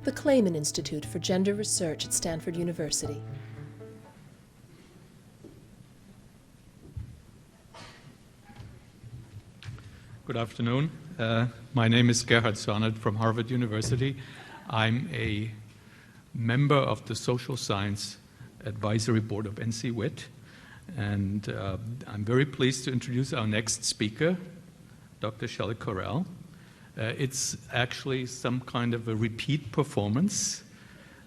the Clayman Institute for Gender Research at Stanford University. Good afternoon. My name is Gerhard Sonnert from Harvard University. I'm a member of the Social Science Advisory Board of NCWIT, and I'm very pleased to introduce our next speaker, Dr. Shelley Correll. It's actually some kind of a repeat performance.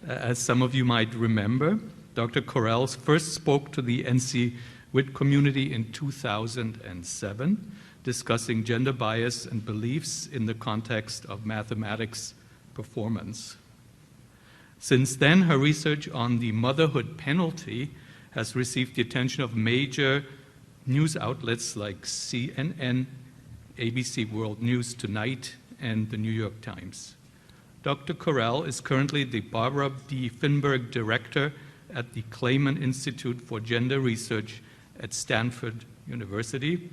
As some of you might remember, Dr. Correll first spoke to the NCWIT community in 2007, discussing gender bias and beliefs in the context of mathematics performance. Since then, her research on the motherhood penalty has received the attention of major news outlets like CNN, ABC World News Tonight, and the New York Times. Dr. Correll is currently the Barbara D. Fineberg Director at the Clayman Institute for Gender Research at Stanford University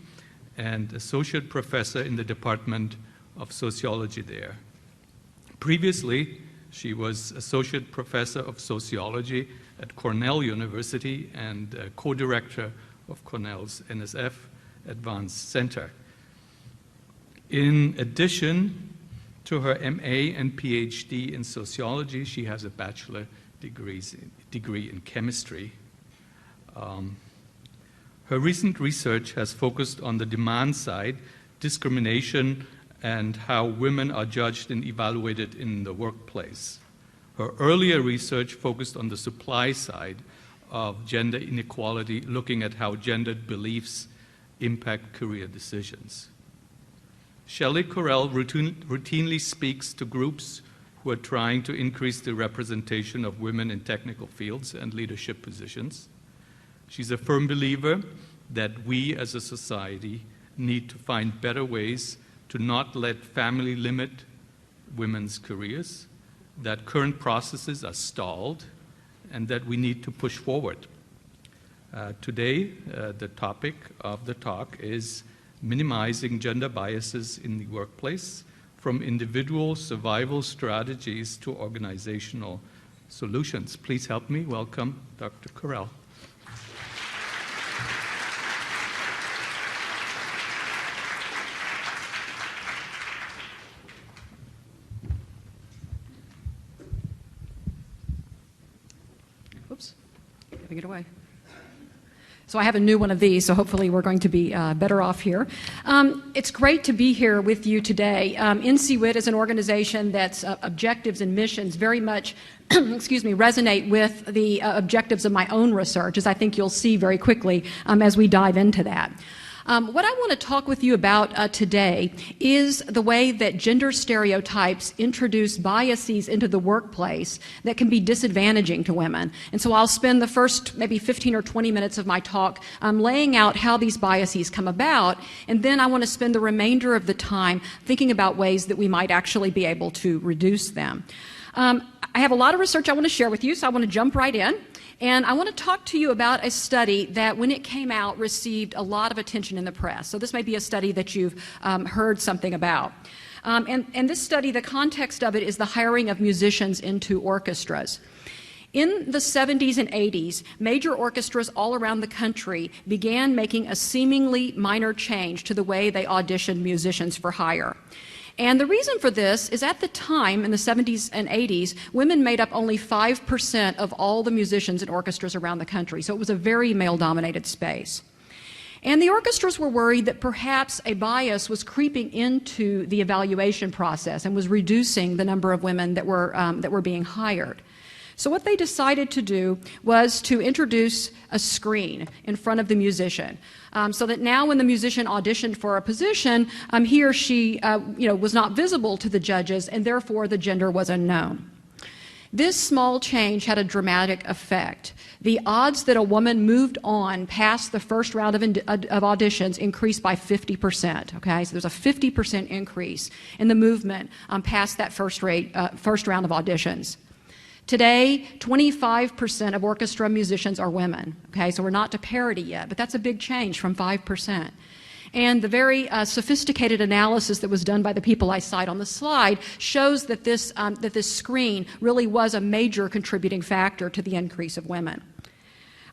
and Associate Professor in the Department of Sociology there. Previously, she was Associate Professor of Sociology at Cornell University and co-director of Cornell's NSF Advanced Center. In addition to her MA and PhD in sociology, she has a bachelor degree in chemistry. Her recent research has focused on the demand side, discrimination, and how women are judged and evaluated in the workplace. Her earlier research focused on the supply side of gender inequality, looking at how gendered beliefs impact career decisions. Shelley Correll routinely speaks to groups who are trying to increase the representation of women in technical fields and leadership positions. She's a firm believer that we as a society need to find better ways to not let family limit women's careers, that current processes are stalled, and that we need to push forward. Today, the topic of the talk is minimizing gender biases in the workplace, from individual survival strategies to organizational solutions. Please help me welcome Dr. Correll. Oops, giving it away. So I have a new one of these, so hopefully we're going to be better off here. It's great to be here with you today. NCWIT is an organization that's objectives and missions very much resonate with the objectives of my own research, as I think you'll see very quickly as we dive into that. What I want to talk with you about today is the way that gender stereotypes introduce biases into the workplace that can be disadvantaging to women. And so I'll spend the first maybe 15 or 20 minutes of my talk laying out how these biases come about, and then I want to spend the remainder of the time thinking about ways that we might actually be able to reduce them. I have a lot of research I want to share with you, so I want to jump right in. And I want to talk to you about a study that, when it came out, received a lot of attention in the press. So this may be a study that you've heard something about. And this study, the context of it is the hiring of musicians into orchestras. In the 70s and 80s, major orchestras all around the country began making a seemingly minor change to the way they auditioned musicians for hire. And the reason for this is, at the time, in the 70s and 80s, women made up only 5% of all the musicians in orchestras around the country. So it was a very male-dominated space. And the orchestras were worried that perhaps a bias was creeping into the evaluation process and was reducing the number of women that were being hired. So what they decided to do was to introduce a screen in front of the musician, so that now when the musician auditioned for a position, he or she was not visible to the judges, and therefore the gender was unknown. This small change had a dramatic effect. The odds that a woman moved on past the first round of auditions increased by 50%. Okay, so there's a 50% increase in the movement past that first round of auditions. Today, 25% of orchestra musicians are women. Okay, so we're not to parity yet, but that's a big change from 5%. And the very sophisticated analysis that was done by the people I cite on the slide shows that this screen really was a major contributing factor to the increase of women.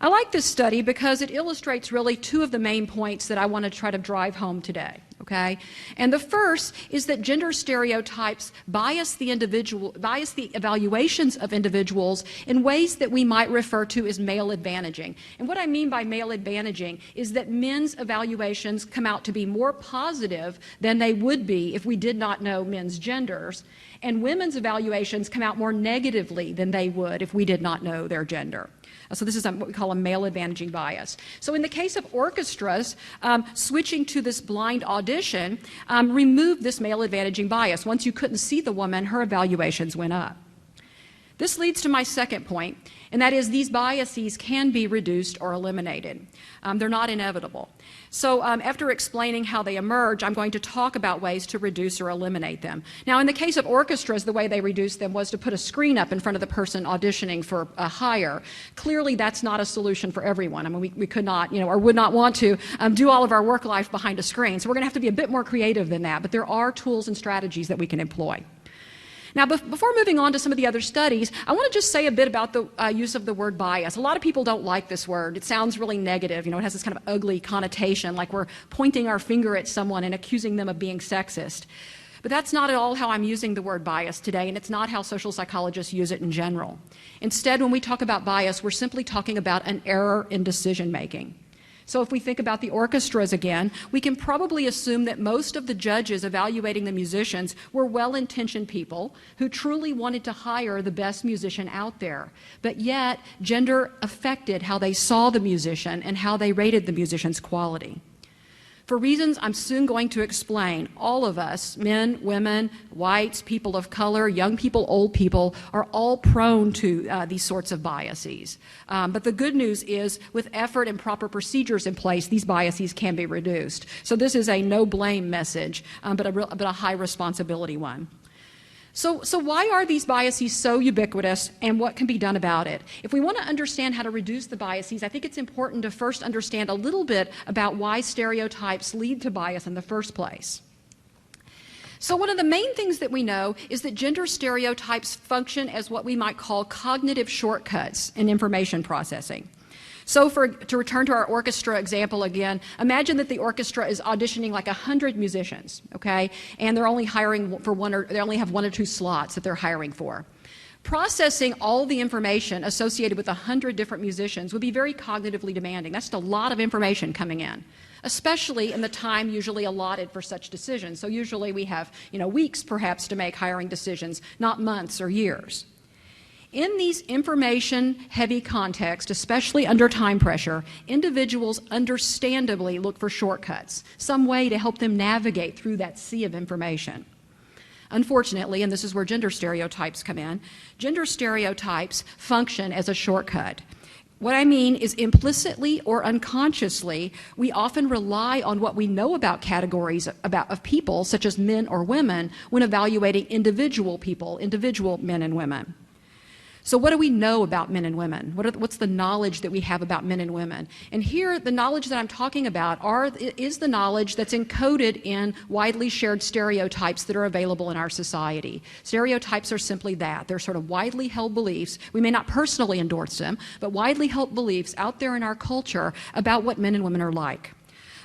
I like this study because it illustrates really two of the main points that I want to try to drive home today. Okay? And the first is that gender stereotypes bias the evaluations of individuals in ways that we might refer to as male advantaging. And what I mean by male advantaging is that men's evaluations come out to be more positive than they would be if we did not know men's genders, and women's evaluations come out more negatively than they would if we did not know their gender. So this is what we call a male advantaging bias. So in the case of orchestras, switching to this blind audition removed this male advantaging bias. Once you couldn't see the woman, her evaluations went up. This leads to my second point, and that is these biases can be reduced or eliminated. They're not inevitable. So after explaining how they emerge, I'm going to talk about ways to reduce or eliminate them. Now, in the case of orchestras, the way they reduced them was to put a screen up in front of the person auditioning for a hire. Clearly, that's not a solution for everyone. I mean, we could not, or would not want to do all of our work life behind a screen. So we're going to have to be a bit more creative than that, but there are tools and strategies that we can employ. Now, before moving on to some of the other studies, I want to just say a bit about the use of the word bias. A lot of people don't like this word. It sounds really negative. It has this kind of ugly connotation, like we're pointing our finger at someone and accusing them of being sexist. But that's not at all how I'm using the word bias today, and it's not how social psychologists use it in general. Instead, when we talk about bias, we're simply talking about an error in decision making. So if we think about the orchestras again, we can probably assume that most of the judges evaluating the musicians were well-intentioned people who truly wanted to hire the best musician out there. But yet, gender affected how they saw the musician and how they rated the musician's quality. For reasons I'm soon going to explain, all of us, men, women, whites, people of color, young people, old people, are all prone to these sorts of biases. But the good news is, with effort and proper procedures in place, these biases can be reduced. So this is a no-blame message, but a high responsibility one. So why are these biases so ubiquitous, and what can be done about it? If we want to understand how to reduce the biases, I think it's important to first understand a little bit about why stereotypes lead to bias in the first place. So one of the main things that we know is that gender stereotypes function as what we might call cognitive shortcuts in information processing. So to return to our orchestra example again, imagine that the orchestra is auditioning like 100 musicians, okay? And they're only hiring for they only have one or two slots that they're hiring for. Processing all the information associated with 100 different musicians would be very cognitively demanding. That's just a lot of information coming in, especially in the time usually allotted for such decisions. So usually we have, weeks perhaps to make hiring decisions, not months or years. In these information-heavy contexts, especially under time pressure, individuals understandably look for shortcuts, some way to help them navigate through that sea of information. Unfortunately, and this is where gender stereotypes come in, gender stereotypes function as a shortcut. What I mean is implicitly or unconsciously, we often rely on what we know about categories of people, such as men or women, when evaluating individual people, individual men and women. So what do we know about men and women? What's the knowledge that we have about men and women? And here, the knowledge that I'm talking about is the knowledge that's encoded in widely shared stereotypes that are available in our society. Stereotypes are simply that. They're sort of widely held beliefs. We may not personally endorse them, but widely held beliefs out there in our culture about what men and women are like.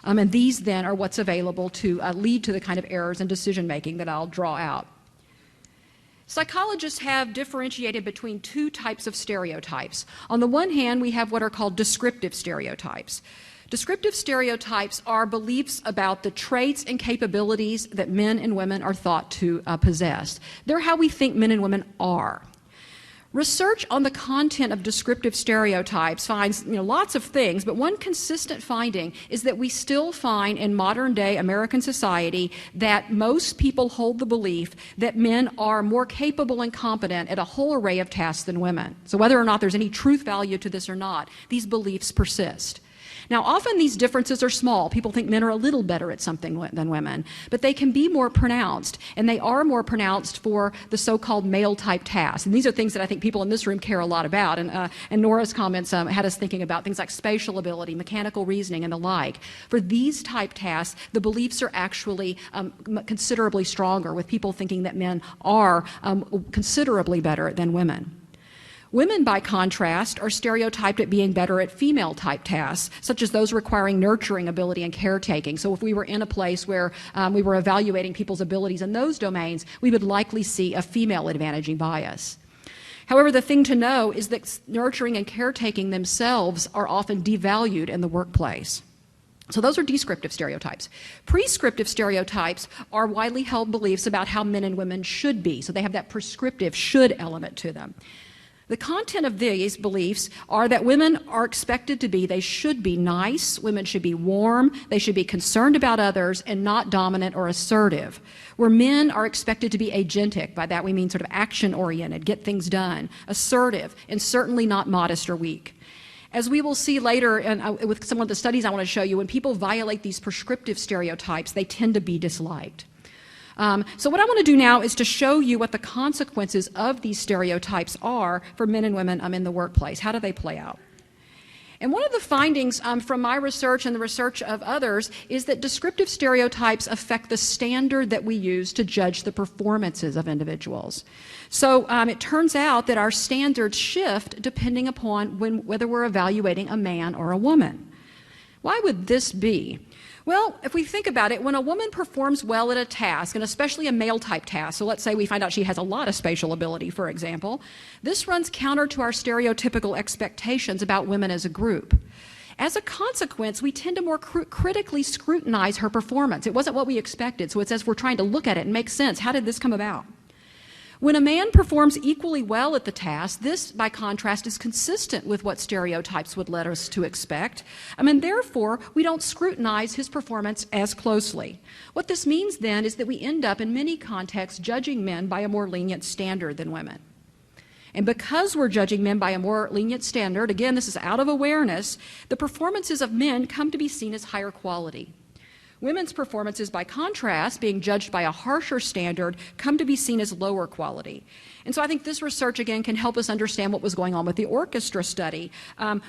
And these then are what's available to lead to the kind of errors in decision making that I'll draw out. Psychologists have differentiated between two types of stereotypes. On the one hand, we have what are called descriptive stereotypes. Descriptive stereotypes are beliefs about the traits and capabilities that men and women are thought to possess. They're how we think men and women are. Research on the content of descriptive stereotypes finds lots of things, but one consistent finding is that we still find in modern-day American society that most people hold the belief that men are more capable and competent at a whole array of tasks than women. So whether or not there's any truth value to this or not, these beliefs persist. Now, often these differences are small. People think men are a little better at something than women, but they can be more pronounced, and they are more pronounced for the so-called male-type tasks. And these are things that I think people in this room care a lot about, and Nora's comments had us thinking about things like spatial ability, mechanical reasoning, and the like. For these type tasks, the beliefs are actually considerably stronger, with people thinking that men are considerably better than women. Women, by contrast, are stereotyped at being better at female-type tasks, such as those requiring nurturing ability and caretaking. So if we were in a place where we were evaluating people's abilities in those domains, we would likely see a female advantaging bias. However, the thing to know is that nurturing and caretaking themselves are often devalued in the workplace. So those are descriptive stereotypes. Prescriptive stereotypes are widely held beliefs about how men and women should be. So they have that prescriptive should element to them. The content of these beliefs are that women are expected to be, they should be nice, women should be warm, they should be concerned about others, and not dominant or assertive. Where men are expected to be agentic, by that we mean sort of action-oriented, get things done, assertive, and certainly not modest or weak. As we will see later with some of the studies I want to show you, when people violate these prescriptive stereotypes, they tend to be disliked. So what I want to do now is to show you what the consequences of these stereotypes are for men and women in the workplace. How do they play out? And one of the findings from my research and the research of others is that descriptive stereotypes affect the standard that we use to judge the performances of individuals. So it turns out that our standards shift depending upon whether we're evaluating a man or a woman. Why would this be? Well, if we think about it, when a woman performs well at a task, and especially a male-type task, so let's say we find out she has a lot of spatial ability, for example, this runs counter to our stereotypical expectations about women as a group. As a consequence, we tend to more critically scrutinize her performance. It wasn't what we expected, so it's as we're trying to look at it and make sense. How did this come about? When a man performs equally well at the task, this, by contrast, is consistent with what stereotypes would let us to expect. Therefore, we don't scrutinize his performance as closely. What this means, then, is that we end up, in many contexts, judging men by a more lenient standard than women. And because we're judging men by a more lenient standard, again, this is out of awareness, the performances of men come to be seen as higher quality. Women's performances, by contrast, being judged by a harsher standard, come to be seen as lower quality. And so I think this research, again, can help us understand what was going on with the orchestra study.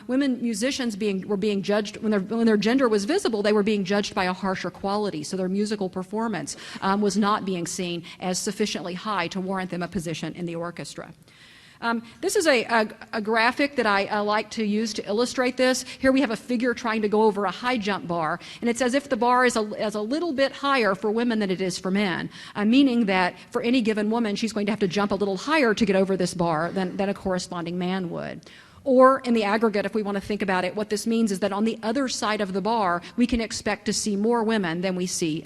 Women musicians were being judged, when their gender was visible, they were being judged by a harsher quality, so their musical performance was not being seen as sufficiently high to warrant them a position in the orchestra. This is a graphic that I like to use to illustrate this. Here we have a figure trying to go over a high jump bar, and it's as if the bar is a little bit higher for women than it is for men, meaning that for any given woman, she's going to have to jump a little higher to get over this bar than a corresponding man would. Or in the aggregate, if we want to think about it, what this means is that on the other side of the bar, we can expect to see more women than we see,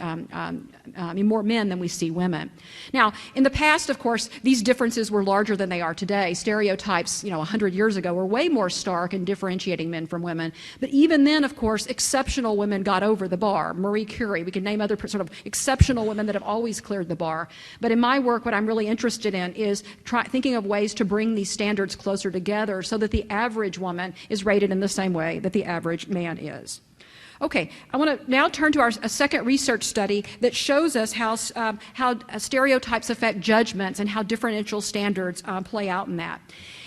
more men than we see women. Now, in the past, of course, these differences were larger than they are today. Stereotypes, 100 years ago were way more stark in differentiating men from women. But even then, of course, exceptional women got over the bar. Marie Curie, we can name other sort of exceptional women that have always cleared the bar. But in my work, what I'm really interested in is thinking of ways to bring these standards closer together so that the average woman is rated in the same way that the average man is. Okay, I want to now turn to a second research study that shows us how stereotypes affect judgments and how differential standards play out in that.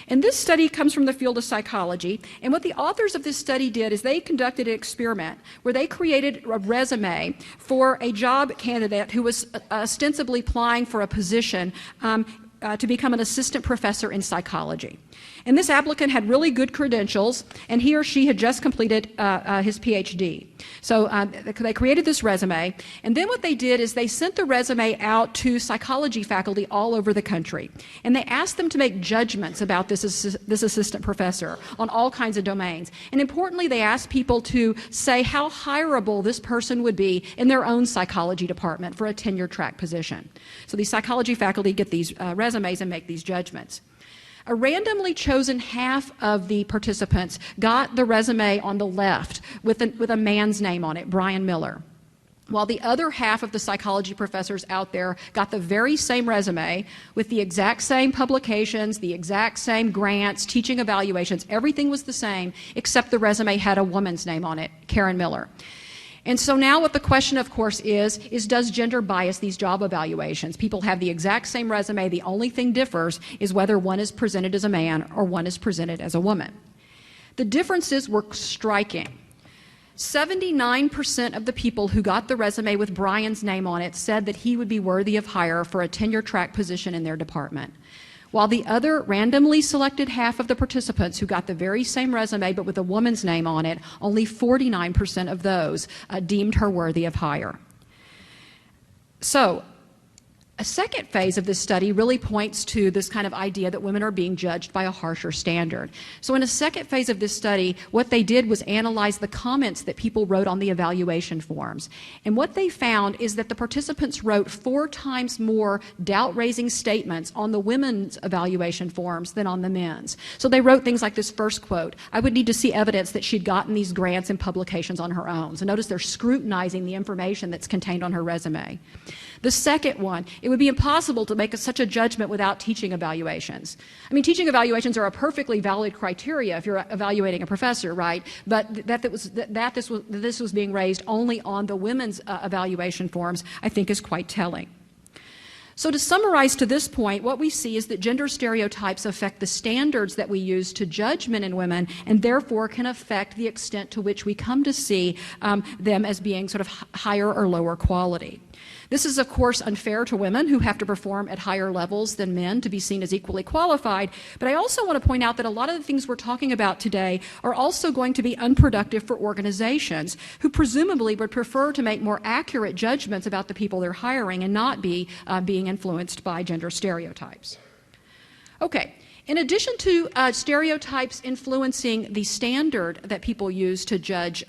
And this study comes from the field of psychology, and what the authors of this study did is they conducted an experiment where they created a resume for a job candidate who was ostensibly applying for a position to become an assistant professor in psychology. And this applicant had really good credentials, and he or she had just completed his PhD. So they created this resume, and then what they did is they sent the resume out to psychology faculty all over the country, and they asked them to make judgments about this assistant professor on all kinds of domains. And importantly, they asked people to say how hireable this person would be in their own psychology department for a tenure-track position. So these psychology faculty get these resumes and make these judgments. A randomly chosen half of the participants got the resume on the left with a man's name on it, Brian Miller. while the other half of the psychology professors out there got the very same resume with the exact same publications, the exact same grants, teaching evaluations. Everything was the same, except the resume had a woman's name on it, Karen Miller. And so now what the question, of course, is does gender bias these job evaluations? People have the exact same resume. The only thing differs is whether one is presented as a man or one is presented as a woman. The differences were striking. 79% of the people who got the resume with Brian's name on it said that he would be worthy of hire for a tenure-track position in their department, while the other randomly selected half of the participants who got the very same resume but with a woman's name on it, only 49% of those deemed her worthy of hire. So, a second phase of this study really points to this kind of idea that women are being judged by a harsher standard. So in a second phase of this study, what they did was analyze the comments that people wrote on the evaluation forms. And what they found is that the participants wrote 4 times more doubt-raising statements on the women's evaluation forms than on the men's. So they wrote things like this first quote: "I would need to see evidence that she'd gotten these grants and publications on her own." So notice they're scrutinizing the information that's contained on her resume. The second one: "It would be impossible to make such a judgment without teaching evaluations." I mean, teaching evaluations are a perfectly valid criteria if you're evaluating a professor, right? But this was being raised only on the women's evaluation forms, I think is quite telling. So to summarize to this point, what we see is that gender stereotypes affect the standards that we use to judge men and women, and therefore can affect the extent to which we come to see them as being sort of higher or lower quality. This is, of course, unfair to women who have to perform at higher levels than men to be seen as equally qualified. But I also want to point out that a lot of the things we're talking about today are also going to be unproductive for organizations who presumably would prefer to make more accurate judgments about the people they're hiring and not be being influenced by gender stereotypes. Okay. In addition to stereotypes influencing the standard that people use to judge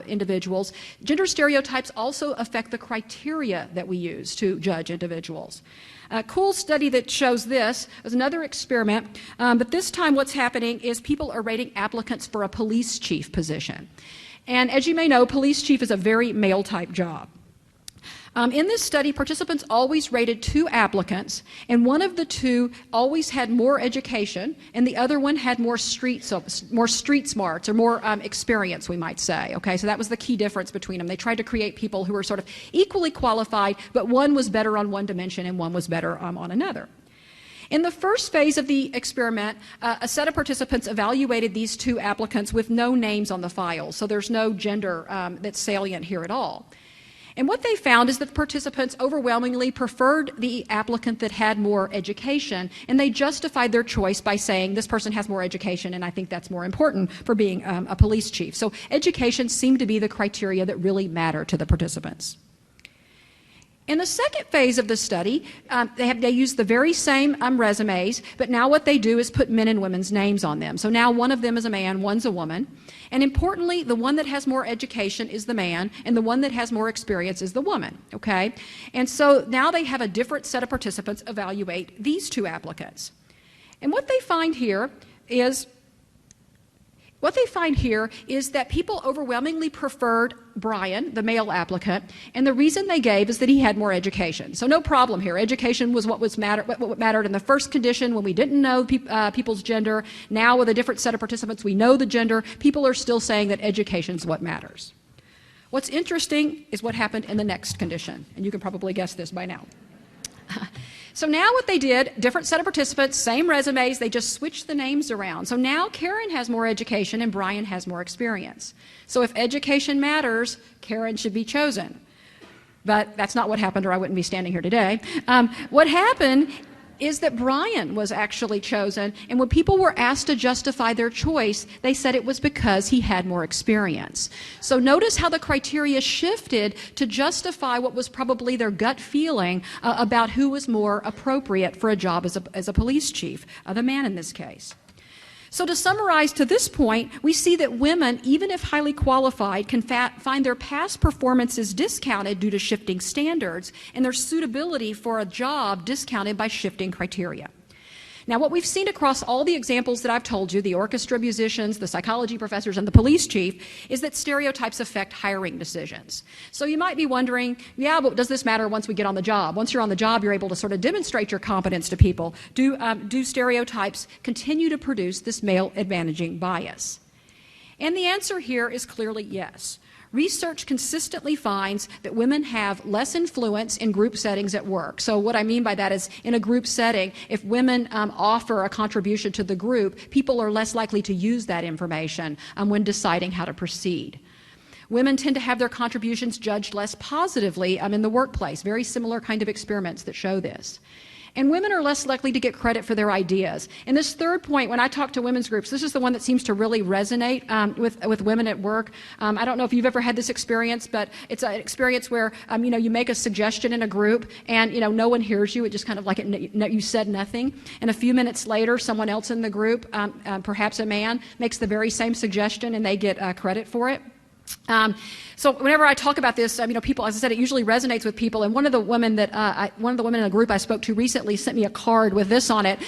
individuals, gender stereotypes also affect the criteria that we use to judge individuals. A cool study that shows this was another experiment, but this time what's happening is people are rating applicants for a police chief position. And as you may know, police chief is a very male-type job. In this study, participants always rated 2 applicants, and one of the 2 always had more education, and the other one had more street smarts, or more experience, we might say. Okay, so that was the key difference between them. They tried to create people who were sort of equally qualified, but one was better on one dimension and one was better on another. In the first phase of the experiment, a set of participants evaluated these 2 applicants with no names on the file, so there's no gender that's salient here at all. And what they found is that participants overwhelmingly preferred the applicant that had more education, and they justified their choice by saying, this person has more education, and I think that's more important for being a police chief. So education seemed to be the criteria that really mattered to the participants. In the second phase of the study, they use the very same resumes, but now what they do is put men and women's names on them. So now one of them is a man, one's a woman. And importantly, the one that has more education is the man, and the one that has more experience is the woman, okay? And so now they have a different set of participants evaluate these 2 applicants. And what they find here is that people overwhelmingly preferred Brian, the male applicant, and the reason they gave is that he had more education. So no problem here. Education was what mattered in the first condition when we didn't know people's gender. Now with a different set of participants, we know the gender. People are still saying that education is what matters. What's interesting is what happened in the next condition, and you can probably guess this by now. So now what they did, different set of participants, same resumes, they just switched the names around. So now Karen has more education and Brian has more experience. So if education matters, Karen should be chosen. But that's not what happened, or I wouldn't be standing here today. What happened is that Brian was actually chosen, and when people were asked to justify their choice, they said it was because he had more experience. So notice how the criteria shifted to justify what was probably their gut feeling about who was more appropriate for a job as a police chief, the man in this case. So to summarize to this point, we see that women, even if highly qualified, can find their past performances discounted due to shifting standards, and their suitability for a job discounted by shifting criteria. Now, what we've seen across all the examples that I've told you, the orchestra musicians, the psychology professors, and the police chief, is that stereotypes affect hiring decisions. So you might be wondering, yeah, but does this matter once we get on the job? Once you're on the job, you're able to sort of demonstrate your competence to people. Do stereotypes continue to produce this male advantaging bias? And the answer here is clearly yes. Research consistently finds that women have less influence in group settings at work. So what I mean by that is, in a group setting, if women offer a contribution to the group, people are less likely to use that information when deciding how to proceed. Women tend to have their contributions judged less positively in the workplace. Very similar kind of experiments that show this. And women are less likely to get credit for their ideas. And this third point, when I talk to women's groups, this is the one that seems to really resonate with women at work. I don't know if you've ever had this experience, but it's an experience where you make a suggestion in a group and no one hears you. It just kind of like you said nothing. And a few minutes later, someone else in the group, perhaps a man, makes the very same suggestion and they get credit for it. So whenever I talk about this, people, as I said, it usually resonates with people. And one of the women in the group I spoke to recently sent me a card with this on it,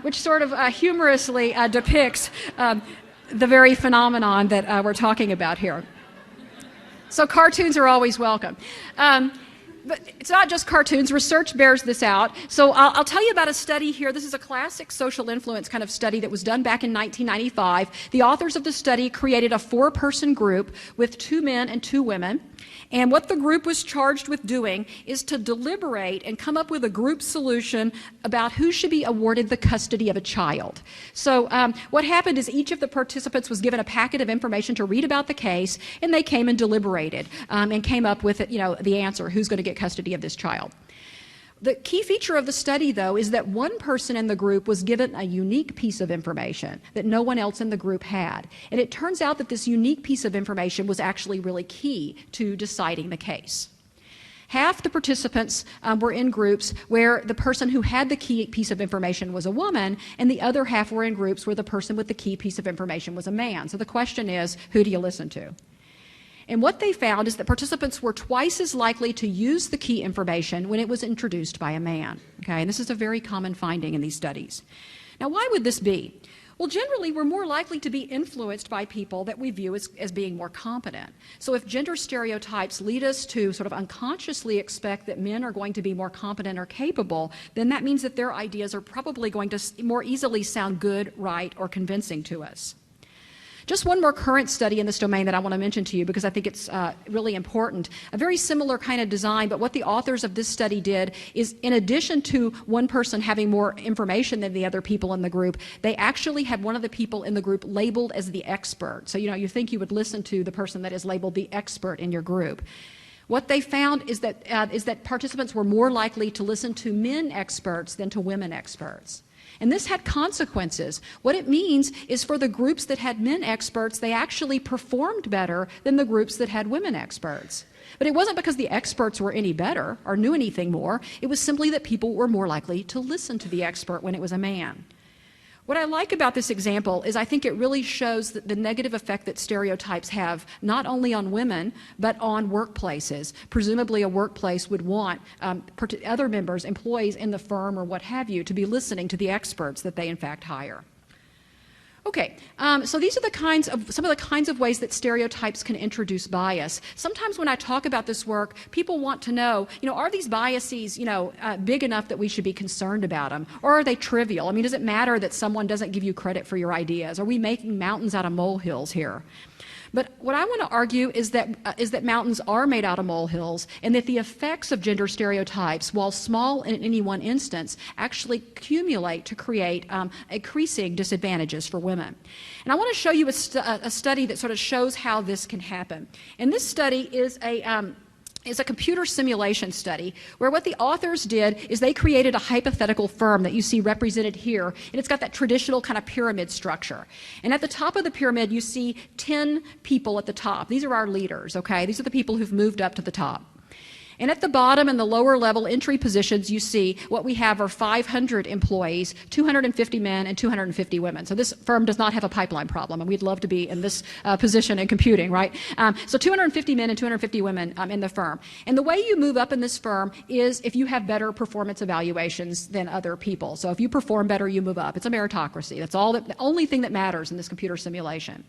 which sort of humorously depicts the very phenomenon that we're talking about here. So cartoons are always welcome. But it's not just cartoons. Research bears this out. So I'll tell you about a study here. This is a classic social influence kind of study that was done back in 1995. The authors of the study created a 4-person group with 2 men and 2 women. And what the group was charged with doing is to deliberate and come up with a group solution about who should be awarded the custody of a child. So what happened is each of the participants was given a packet of information to read about the case, and they came and deliberated and came up with the answer, who's going to get custody of this child. The key feature of the study, though, is that one person in the group was given a unique piece of information that no one else in the group had. And it turns out that this unique piece of information was actually really key to deciding the case. Half the participants were in groups where the person who had the key piece of information was a woman, and the other half were in groups where the person with the key piece of information was a man. So the question is, who do you listen to? And what they found is that participants were twice as likely to use the key information when it was introduced by a man. Okay, and this is a very common finding in these studies. Now, why would this be? Well, generally, we're more likely to be influenced by people that we view as being more competent. So if gender stereotypes lead us to sort of unconsciously expect that men are going to be more competent or capable, then that means that their ideas are probably going to more easily sound good, right, or convincing to us. Just one more current study in this domain that I want to mention to you because I think it's really important. A very similar kind of design, but what the authors of this study did is, in addition to one person having more information than the other people in the group, they actually had one of the people in the group labeled as the expert. So you think you would listen to the person that is labeled the expert in your group. What they found is that participants were more likely to listen to men experts than to women experts. And this had consequences. What it means is for the groups that had men experts, they actually performed better than the groups that had women experts. But it wasn't because the experts were any better or knew anything more. It was simply that people were more likely to listen to the expert when it was a man. What I like about this example is I think it really shows the negative effect that stereotypes have not only on women but on workplaces. Presumably a workplace would want other members, employees in the firm or what have you, to be listening to the experts that they in fact hire. Okay, so these are some of the kinds of ways that stereotypes can introduce bias. Sometimes when I talk about this work, people want to know, are these biases, big enough that we should be concerned about them? Or are they trivial? I mean, does it matter that someone doesn't give you credit for your ideas? Are we making mountains out of molehills here? But what I want to argue is that mountains are made out of molehills, and that the effects of gender stereotypes, while small in any one instance, actually accumulate to create increasing disadvantages for women. And I want to show you a study that sort of shows how this can happen. And this study is a computer simulation study where what the authors did is they created a hypothetical firm that you see represented here, and it's got that traditional kind of pyramid structure. And at the top of the pyramid, you see 10 people at the top. These are our leaders, okay? These are the people who've moved up to the top. And at the bottom and the lower level entry positions, you see what we have are 500 employees, 250 men and 250 women. So this firm does not have a pipeline problem, and we'd love to be in this position in computing, right? So 250 men and 250 women in the firm. And the way you move up in this firm is if you have better performance evaluations than other people. So if you perform better, you move up. It's a meritocracy. That's the only thing that matters in this computer simulation.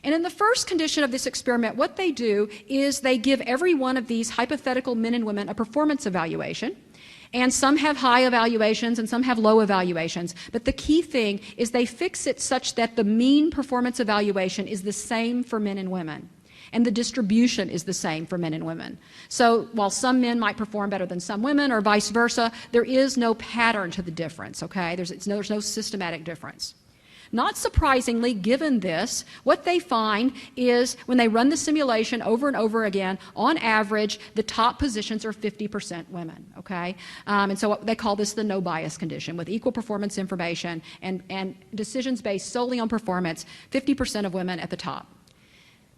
And in the first condition of this experiment, what they do is they give every one of these hypothetical men and women a performance evaluation. And some have high evaluations and some have low evaluations. But the key thing is they fix it such that the mean performance evaluation is the same for men and women. And the distribution is the same for men and women. So while some men might perform better than some women or vice versa, there is no pattern to the difference, okay? There's no systematic difference. Not surprisingly, given this, what they find is when they run the simulation over and over again, on average, the top positions are 50% women, okay? And so they call this the no bias condition. With equal performance information and decisions based solely on performance, 50% of women at the top.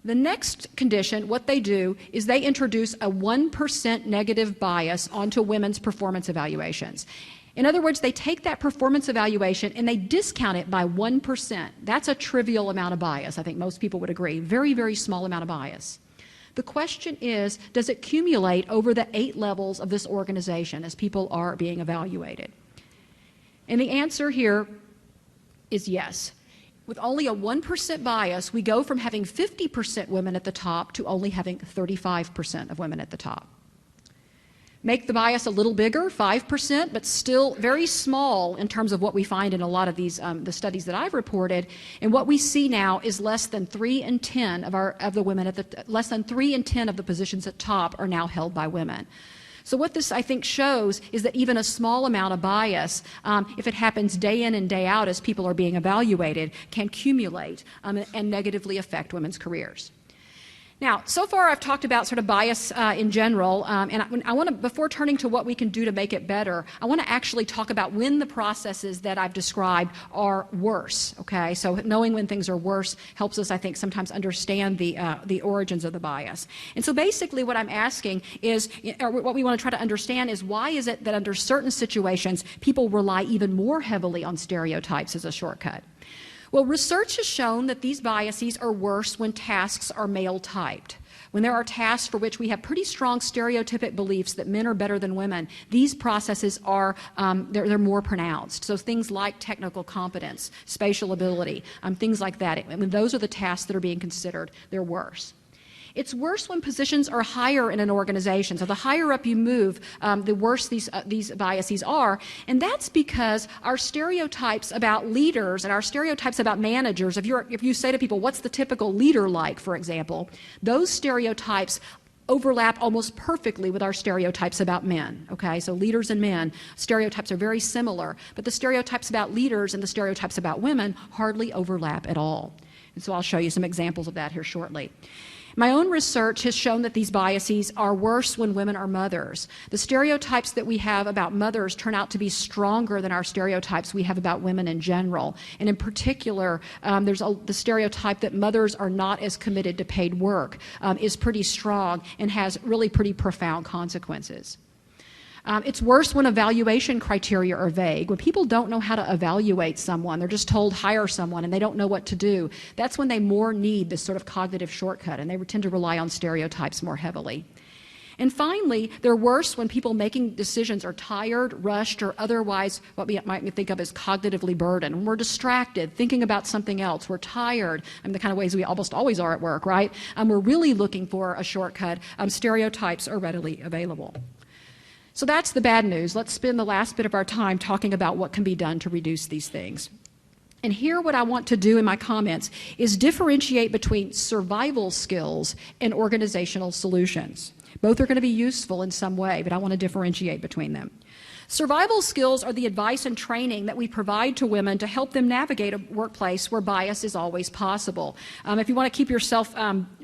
The next condition, what they do is they introduce a 1% negative bias onto women's performance evaluations. In other words, they take that performance evaluation and they discount it by 1%. That's a trivial amount of bias. I think most people would agree. Very, very small amount of bias. The question is, does it accumulate over the 8 levels of this organization as people are being evaluated? And the answer here is yes. With only a 1% bias, we go from having 50% women at the top to only having 35% of women at the top. Make the bias a little bigger, 5%, but still very small in terms of what we find in a lot of these the studies that I've reported. And what we see now is less than 3 in 10 of the women less than 3 in 10 of the positions at top are now held by women. So what this, I think, shows is that even a small amount of bias, if it happens day in and day out as people are being evaluated, can accumulate and negatively affect women's careers. Now, so far I've talked about sort of bias in general, and I want to, before turning to what we can do to make it better, I want to actually talk about when the processes that I've described are worse, okay? So knowing when things are worse helps us, I think, sometimes understand the origins of the bias. And so basically what I'm asking is, or what we want to try to understand is, why is it that under certain situations people rely even more heavily on stereotypes as a shortcut? Well, research has shown that these biases are worse when tasks are male-typed. When there are tasks for which we have pretty strong stereotypic beliefs that men are better than women, these processes are they're more pronounced. So things like technical competence, spatial ability, things like that. When those are the tasks that are being considered, they're worse. It's worse when positions are higher in an organization. So the higher up you move, the worse these biases are. And that's because our stereotypes about leaders and our stereotypes about managers, if you say to people, what's the typical leader like, for example, those stereotypes overlap almost perfectly with our stereotypes about men, okay? So leaders and men, stereotypes are very similar, but the stereotypes about leaders and the stereotypes about women hardly overlap at all. And so I'll show you some examples of that here shortly. My own research has shown that these biases are worse when women are mothers. The stereotypes that we have about mothers turn out to be stronger than our stereotypes we have about women in general. And in particular, there's the stereotype that mothers are not as committed to paid work is pretty strong and has really pretty profound consequences. It's worse when evaluation criteria are vague. When people don't know how to evaluate someone, they're just told hire someone and they don't know what to do. That's when they more need this sort of cognitive shortcut, and they tend to rely on stereotypes more heavily. And finally, they're worse when people making decisions are tired, rushed, or otherwise what we might think of as cognitively burdened. When we're distracted, thinking about something else, we're tired, the kind of ways we almost always are at work, right? We're really looking for a shortcut. Stereotypes are readily available. So that's the bad news. Let's spend the last bit of our time talking about what can be done to reduce these things. And here what I want to do in my comments is differentiate between survival skills and organizational solutions. Both are going to be useful in some way, but I want to differentiate between them. Survival skills are the advice and training that we provide to women to help them navigate a workplace where bias is always possible. If you want to keep yourself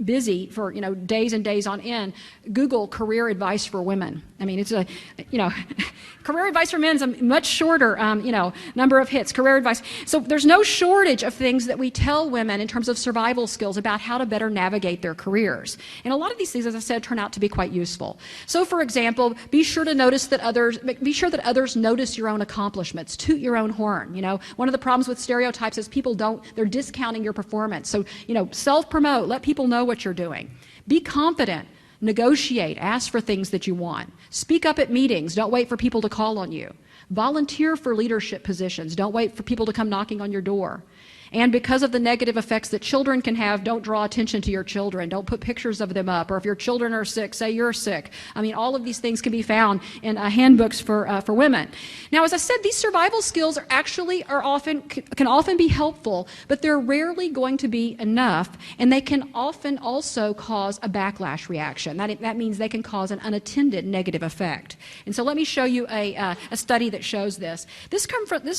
busy for days and days on end, Google career advice for women. I mean, it's a career advice for men is a much shorter number of hits. Career advice. So there's no shortage of things that we tell women in terms of survival skills about how to better navigate their careers. And a lot of these things, as I said, turn out to be quite useful. So, for example, be sure that others notice your own accomplishments. Toot your own horn. One of the problems with stereotypes is they're discounting your performance. So, self-promote, let people know what you're doing. Be confident. Negotiate, ask for things that you want. Speak up at meetings, don't wait for people to call on you. Volunteer for leadership positions, don't wait for people to come knocking on your door. And because of the negative effects that children can have, don't draw attention to your children. Don't put pictures of them up. Or if your children are sick, say you're sick. I mean, all of these things can be found in handbooks for women. Now, as I said, these survival skills can often be helpful, but they're rarely going to be enough, and they can often also cause a backlash reaction. That means they can cause an unattended negative effect. And so let me show you a study that shows this. This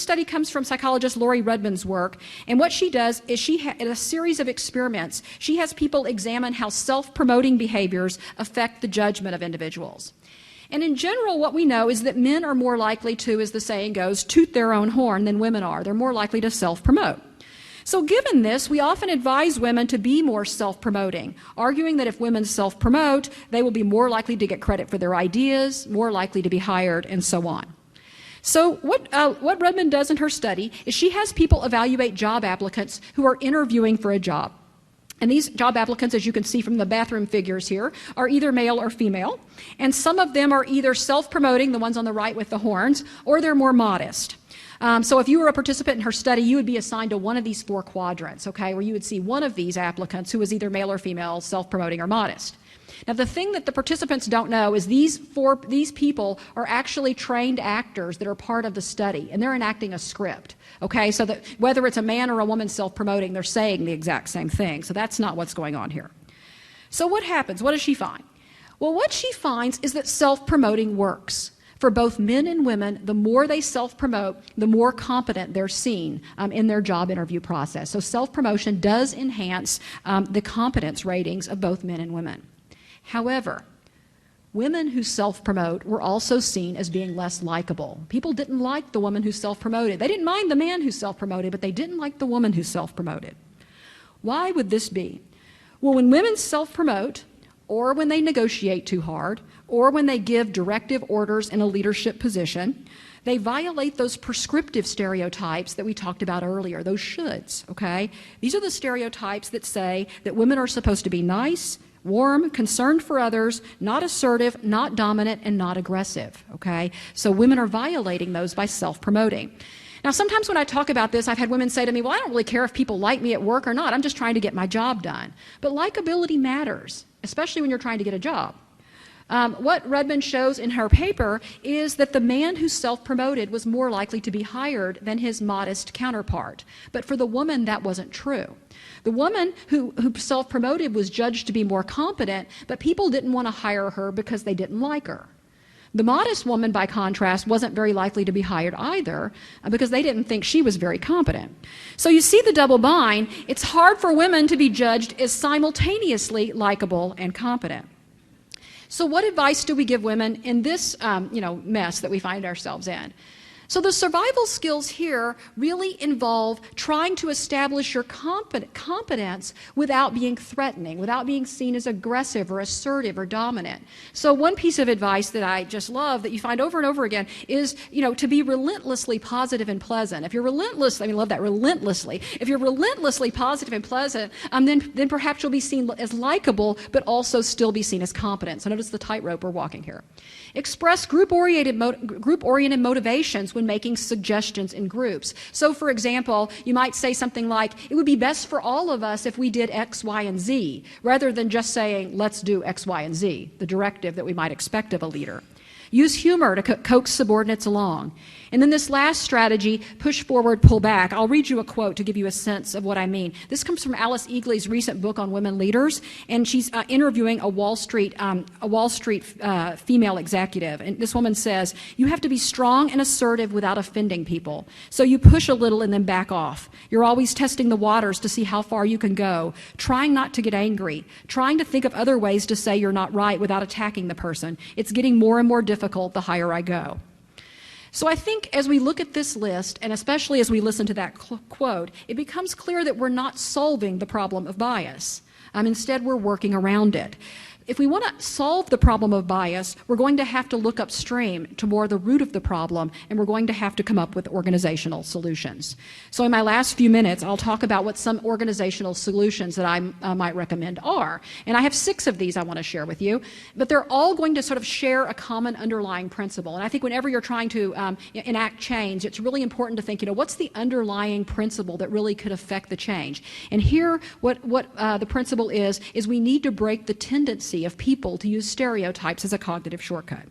study comes from psychologist Laurie Rudman's work, and what she does is in a series of experiments, she has people examine how self-promoting behaviors affect the judgment of individuals. And in general, what we know is that men are more likely to, as the saying goes, toot their own horn than women are. They're more likely to self-promote. So given this, we often advise women to be more self-promoting, arguing that if women self-promote, they will be more likely to get credit for their ideas, more likely to be hired, and so on. So what Rudman does in her study is she has people evaluate job applicants who are interviewing for a job. And these job applicants, as you can see from the bathroom figures here, are either male or female. And some of them are either self-promoting, the ones on the right with the horns, or they're more modest. So if you were a participant in her study, you would be assigned to one of these 4 quadrants, okay, where you would see one of these applicants who was either male or female, self-promoting or modest. Now, the thing that the participants don't know is these people are actually trained actors that are part of the study, and they're enacting a script, okay? So that whether it's a man or a woman self-promoting, they're saying the exact same thing. So that's not what's going on here. So what happens? What does she find? Well, what she finds is that self-promoting works. For both men and women, the more they self-promote, the more competent they're seen in their job interview process. So self-promotion does enhance the competence ratings of both men and women. However, women who self-promote were also seen as being less likable. People didn't like the woman who self-promoted. They didn't mind the man who self-promoted, but they didn't like the woman who self-promoted. Why would this be? Well, when women self-promote, or when they negotiate too hard, or when they give directive orders in a leadership position, they violate those prescriptive stereotypes that we talked about earlier, those shoulds, okay? These are the stereotypes that say that women are supposed to be nice, warm, concerned for others, not assertive, not dominant, and not aggressive, okay? So women are violating those by self-promoting. Now, sometimes when I talk about this, I've had women say to me, well, I don't really care if people like me at work or not. I'm just trying to get my job done. But likability matters, especially when you're trying to get a job. What Rudman shows in her paper is that the man who self-promoted was more likely to be hired than his modest counterpart. But for the woman, that wasn't true. The woman who self-promoted was judged to be more competent, but people didn't want to hire her because they didn't like her. The modest woman, by contrast, wasn't very likely to be hired either because they didn't think she was very competent. So you see the double bind. It's hard for women to be judged as simultaneously likable and competent. So what advice do we give women in this mess that we find ourselves in? So the survival skills here really involve trying to establish your competence without being threatening, without being seen as aggressive or assertive or dominant. So one piece of advice that I just love that you find over and over again is, to be relentlessly positive and pleasant. If you're relentlessly, I love that, relentlessly. If you're relentlessly positive and pleasant, then perhaps you'll be seen as likable, but also still be seen as competent. So notice the tightrope we're walking here. Express group-oriented motivations when making suggestions in groups. So, for example, you might say something like, it would be best for all of us if we did X, Y, and Z, rather than just saying, let's do X, Y, and Z, the directive that we might expect of a leader. Use humor to coax subordinates along. And then this last strategy, push forward, pull back. I'll read you a quote to give you a sense of what I mean. This comes from Alice Eagley's recent book on women leaders, and she's interviewing a Wall Street female executive. And this woman says, "You have to be strong and assertive without offending people. So you push a little and then back off. You're always testing the waters to see how far you can go, trying not to get angry, trying to think of other ways to say you're not right without attacking the person. It's getting more and more difficult the higher I go." So I think as we look at this list, and especially as we listen to that quote, it becomes clear that we're not solving the problem of bias. Instead, we're working around it. If we want to solve the problem of bias, we're going to have to look upstream to more the root of the problem, and we're going to have to come up with organizational solutions. So in my last few minutes, I'll talk about what some organizational solutions that I might recommend are. And I have 6 of these I want to share with you, but they're all going to sort of share a common underlying principle. And I think whenever you're trying to enact change, it's really important to think, what's the underlying principle that really could affect the change? And here, what the principle is we need to break the tendency of people to use stereotypes as a cognitive shortcut.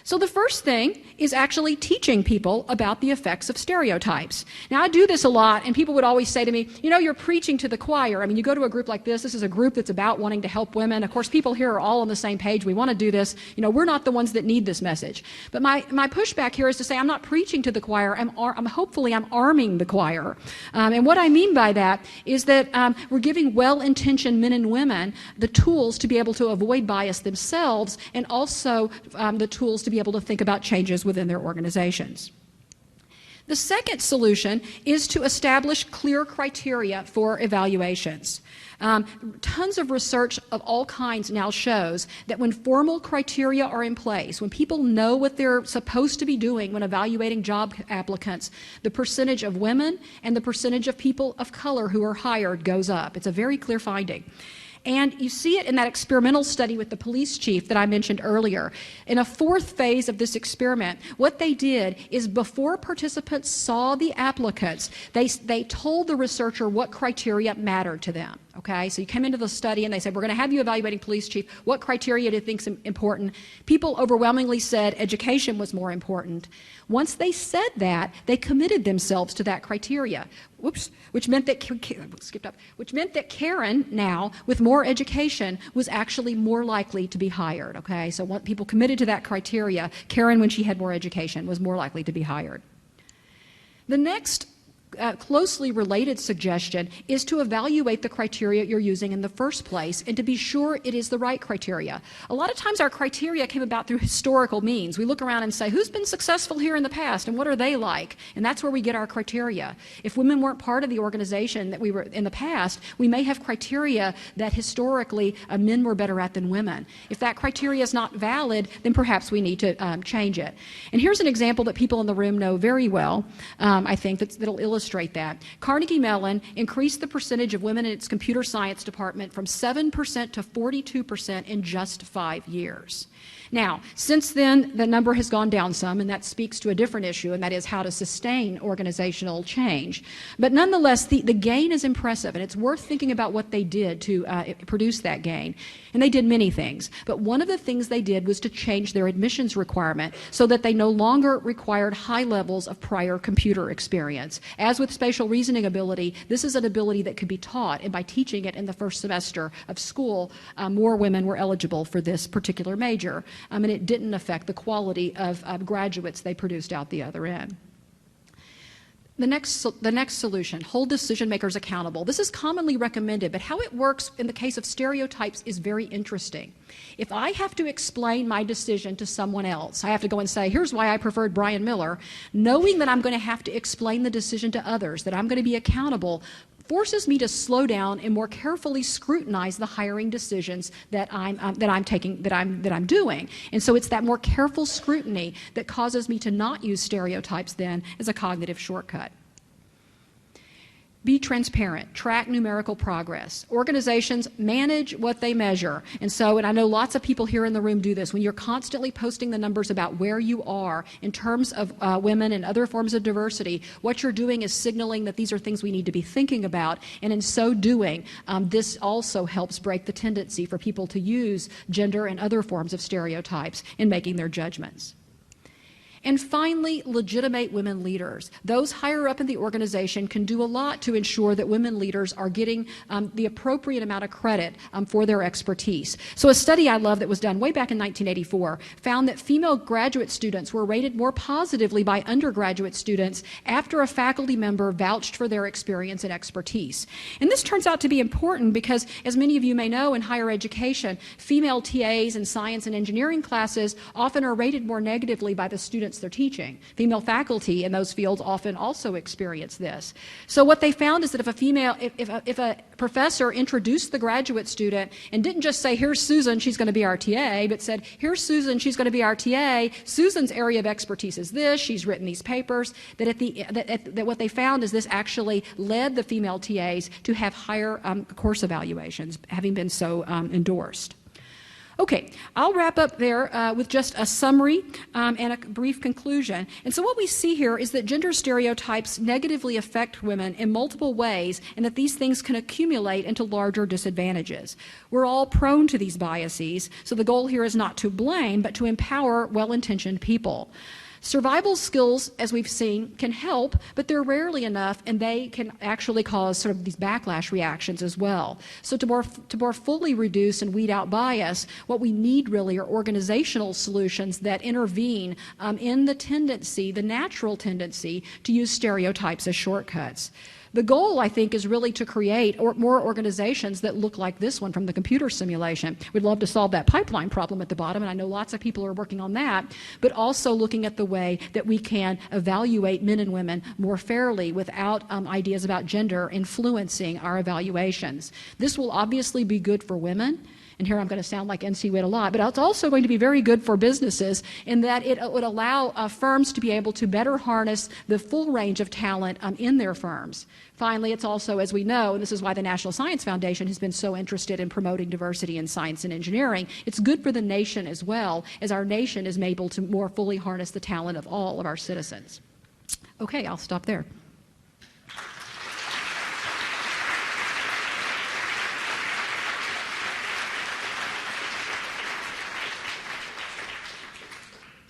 So the first thing is actually teaching people about the effects of stereotypes. Now, I do this a lot, and people would always say to me, you're preaching to the choir. You go to a group like this. This is a group that's about wanting to help women. Of course, people here are all on the same page. We want to do this. We're not the ones that need this message. But my pushback here is to say I'm not preaching to the choir. I'm arming the choir. And what I mean by that is that we're giving well-intentioned men and women the tools to be able to avoid bias themselves, and also the tools to be able to think about changes within their organizations. The second solution is to establish clear criteria for evaluations. Tons of research of all kinds now shows that when formal criteria are in place, when people know what they're supposed to be doing when evaluating job applicants, the percentage of women and the percentage of people of color who are hired goes up. It's a very clear finding. And you see it in that experimental study with the police chief that I mentioned earlier. In a 4th phase of this experiment, what they did is before participants saw the applicants, they told the researcher what criteria mattered to them. Okay, so you came into the study and they said, we're going to have you evaluating police chief. What criteria do you think is important? People overwhelmingly said education was more important. Once they said that, they committed themselves to that criteria. Which meant that Karen now, with more education, was actually more likely to be hired. Okay, so when people committed to that criteria, Karen, when she had more education, was more likely to be hired. The next closely related suggestion is to evaluate the criteria you're using in the first place and to be sure it is the right criteria. A lot of times our criteria came about through historical means. We look around and say, who's been successful here in the past and what are they like? And that's where we get our criteria. If women weren't part of the organization that we were in the past, we may have criteria that historically men were better at than women. If that criteria is not valid, then perhaps we need to change it. And here's an example that people in the room know very well, I think, that'll illustrate that. Carnegie Mellon increased the percentage of women in its computer science department from 7% to 42% in just 5 years. Now, since then, the number has gone down some, and that speaks to a different issue, and that is how to sustain organizational change. But nonetheless, the gain is impressive, and it's worth thinking about what they did to produce that gain. And they did many things. But one of the things they did was to change their admissions requirement so that they no longer required high levels of prior computer experience. As with spatial reasoning ability, this is an ability that could be taught, and by teaching it in the first semester of school, more women were eligible for this particular major. And it didn't affect the quality of graduates they produced out the other end. The next solution, hold decision makers accountable. This is commonly recommended, but how it works in the case of stereotypes is very interesting. If I have to explain my decision to someone else, I have to go and say, here's why I preferred Brian Miller, knowing that I'm going to have to explain the decision to others, that I'm going to be accountable, forces me to slow down and more carefully scrutinize the hiring decisions that I'm doing. And so it's that more careful scrutiny that causes me to not use stereotypes then as a cognitive shortcut. Be transparent, track numerical progress. Organizations manage what they measure. And I know lots of people here in the room do this. When you're constantly posting the numbers about where you are in terms of women and other forms of diversity, what you're doing is signaling that these are things we need to be thinking about. And in so doing, this also helps break the tendency for people to use gender and other forms of stereotypes in making their judgments. And finally, legitimate women leaders. Those higher up in the organization can do a lot to ensure that women leaders are getting the appropriate amount of credit for their expertise. So a study I love that was done way back in 1984 found that female graduate students were rated more positively by undergraduate students after a faculty member vouched for their experience and expertise. And this turns out to be important because, as many of you may know, in higher education, female TAs in science and engineering classes often are rated more negatively by the students they're teaching. Female faculty in those fields often also experience this. So what they found is that if a professor introduced the graduate student and didn't just say, here's Susan, she's going to be our TA, but said, here's Susan, she's going to be our TA, Susan's area of expertise is this, she's written these papers, that what they found is this actually led the female TAs to have higher course evaluations, having been so endorsed. Okay, I'll wrap up there with just a summary and a brief conclusion. And so what we see here is that gender stereotypes negatively affect women in multiple ways, and that these things can accumulate into larger disadvantages. We're all prone to these biases, so the goal here is not to blame, but to empower well-intentioned people. Survival skills, as we've seen, can help, but they're rarely enough, and they can actually cause sort of these backlash reactions as well. So to more fully reduce and weed out bias, what we need really are organizational solutions that intervene in the tendency, the natural tendency, to use stereotypes as shortcuts. The goal, I think, is really to create more organizations that look like this one from the computer simulation. We'd love to solve that pipeline problem at the bottom, and I know lots of people are working on that, but also looking at the way that we can evaluate men and women more fairly without ideas about gender influencing our evaluations. This will obviously be good for women. And here I'm going to sound like NCWIT a lot, but it's also going to be very good for businesses in that it would allow firms to be able to better harness the full range of talent in their firms. Finally, it's also, as we know, and this is why the National Science Foundation has been so interested in promoting diversity in science and engineering, it's good for the nation as well, as our nation is able to more fully harness the talent of all of our citizens. Okay, I'll stop there.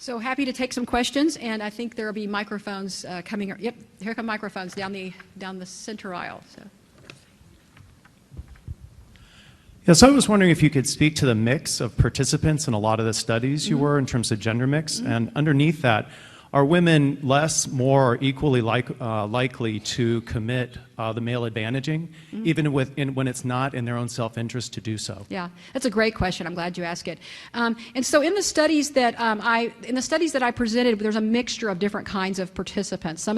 So happy to take some questions, and I think there will be microphones coming. Yep, here come microphones down the center aisle. So. Yes, I was wondering if you could speak to the mix of participants in a lot of the studies you were in terms of gender mix, and underneath that, are women less, more, or equally likely to commit the male advantaging, even when it's not in their own self-interest to do so? Yeah, that's a great question. I'm glad you asked it. And so in the studies that I presented, there's a mixture of different kinds of participants. A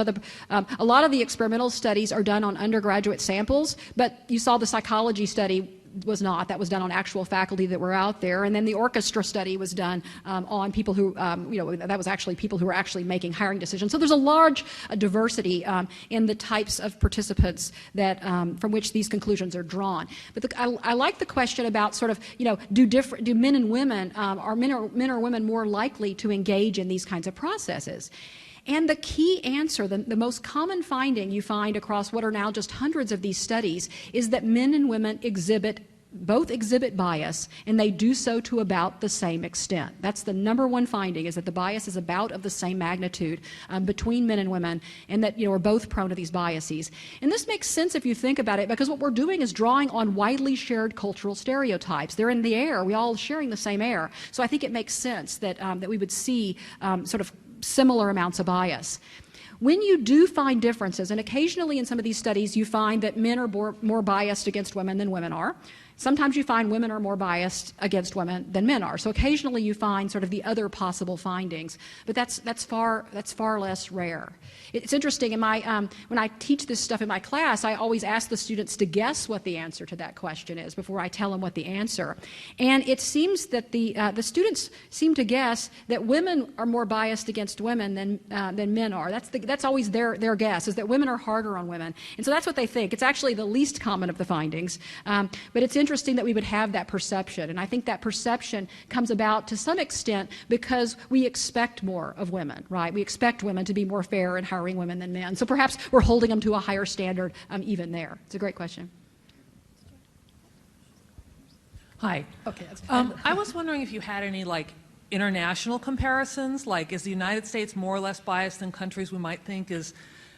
lot of the experimental studies are done on undergraduate samples, but you saw the psychology study was not. That was done on actual faculty that were out there. And then the orchestra study was done on people who, that was actually people who were actually making hiring decisions. So there's a large diversity in the types of participants that from which these conclusions are drawn. But I like the question about sort of, do men and women, are men or women more likely to engage in these kinds of processes? And the key answer, the most common finding you find across what are now just hundreds of these studies, is that men and women both exhibit bias, and they do so to about the same extent. That's the number one finding, is that the bias is about of the same magnitude between men and women, and that we're both prone to these biases. And this makes sense if you think about it, because what we're doing is drawing on widely shared cultural stereotypes. They're in the air. We're all sharing the same air. So I think it makes sense that we would see sort of similar amounts of bias. When you do find differences, and occasionally in some of these studies you find that men are more biased against women than women are, Sometimes you find women are more biased against women than men are. So occasionally you find sort of the other possible findings, but that's far less rare. It's interesting. When I teach this stuff in my class, I always ask the students to guess what the answer to that question is before I tell them what the answer. And it seems that the students seem to guess that women are more biased against women than men are. That's always their guess, is that women are harder on women. And so that's what they think. It's actually the least common of the findings. But it's interesting that we would have that perception. And I think that perception comes about to some extent because we expect more of women, right? We expect women to be more fair in hiring women than men. So perhaps we're holding them to a higher standard even there. It's a great question. Hi. Okay, that's fine. I was wondering if you had any international comparisons, is the United States more or less biased than countries we might think is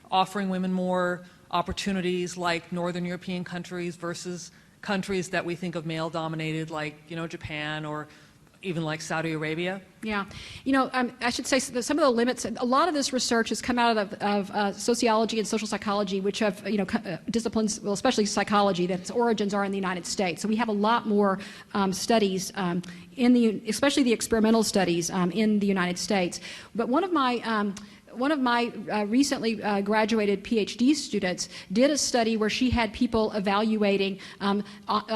offering women more opportunities like Northern European countries versus countries that we think of male-dominated like, Japan or even like Saudi Arabia? Yeah. I should say that some of the limits, a lot of this research has come out of sociology and social psychology, which have, disciplines, well, especially psychology, that its origins are in the United States. So we have a lot more studies especially the experimental studies in the United States. But one of my recently graduated PhD students did a study where she had people evaluating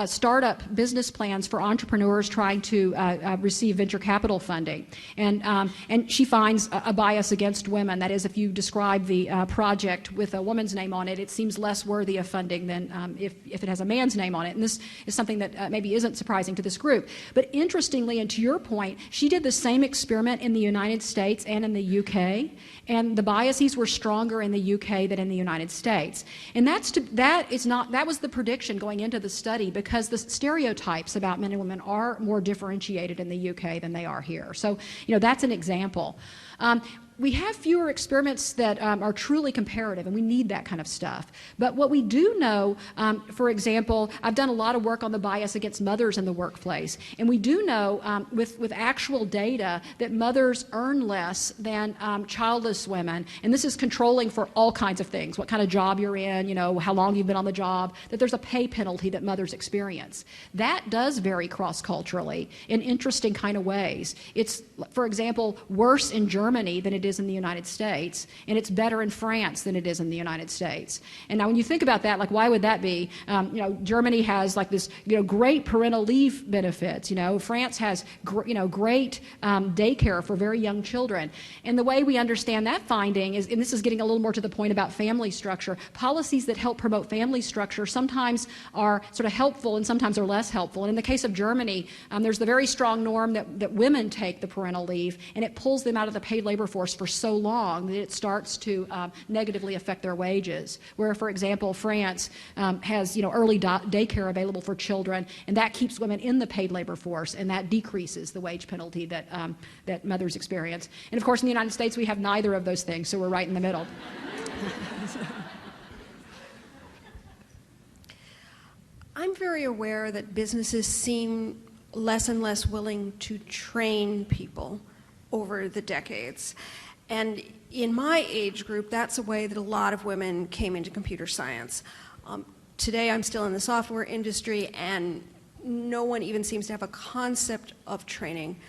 startup business plans for entrepreneurs trying to receive venture capital funding. And she finds a bias against women. That is, if you describe the project with a woman's name on it, it seems less worthy of funding than if it has a man's name on it. And this is something that maybe isn't surprising to this group. But interestingly, and to your point, she did the same experiment in the United States and in the UK. And the biases were stronger in the UK than in the United States. And that was the prediction going into the study, because the stereotypes about men and women are more differentiated in the UK than they are here. So, that's an example. We have fewer experiments that are truly comparative, and we need that kind of stuff. But what we do know, for example, I've done a lot of work on the bias against mothers in the workplace, and we do know with actual data that mothers earn less than childless women, and this is controlling for all kinds of things, what kind of job you're in, how long you've been on the job, that there's a pay penalty that mothers experience. That does vary cross-culturally in interesting kind of ways. It's, for example, worse in Germany than it is in the United States, and it's better in France than it is in the United States. And now when you think about that, why would that be? Germany has this, great parental leave benefits. France has, great daycare for very young children. And the way we understand that finding is, and this is getting a little more to the point about family structure, policies that help promote family structure sometimes are sort of helpful and sometimes are less helpful. And in the case of Germany, there's the very strong norm that women take the parental leave, and it pulls them out of the paid labor force for so long that it starts to negatively affect their wages. Where, for example, France has early daycare available for children, and that keeps women in the paid labor force, and that decreases the wage penalty that mothers experience. And of course, in the United States, we have neither of those things, so we're right in the middle. I'm very aware that businesses seem less and less willing to train people over the decades. And in my age group, that's a way that a lot of women came into computer science. Today, I'm still in the software industry, and no one even seems to have a concept of training.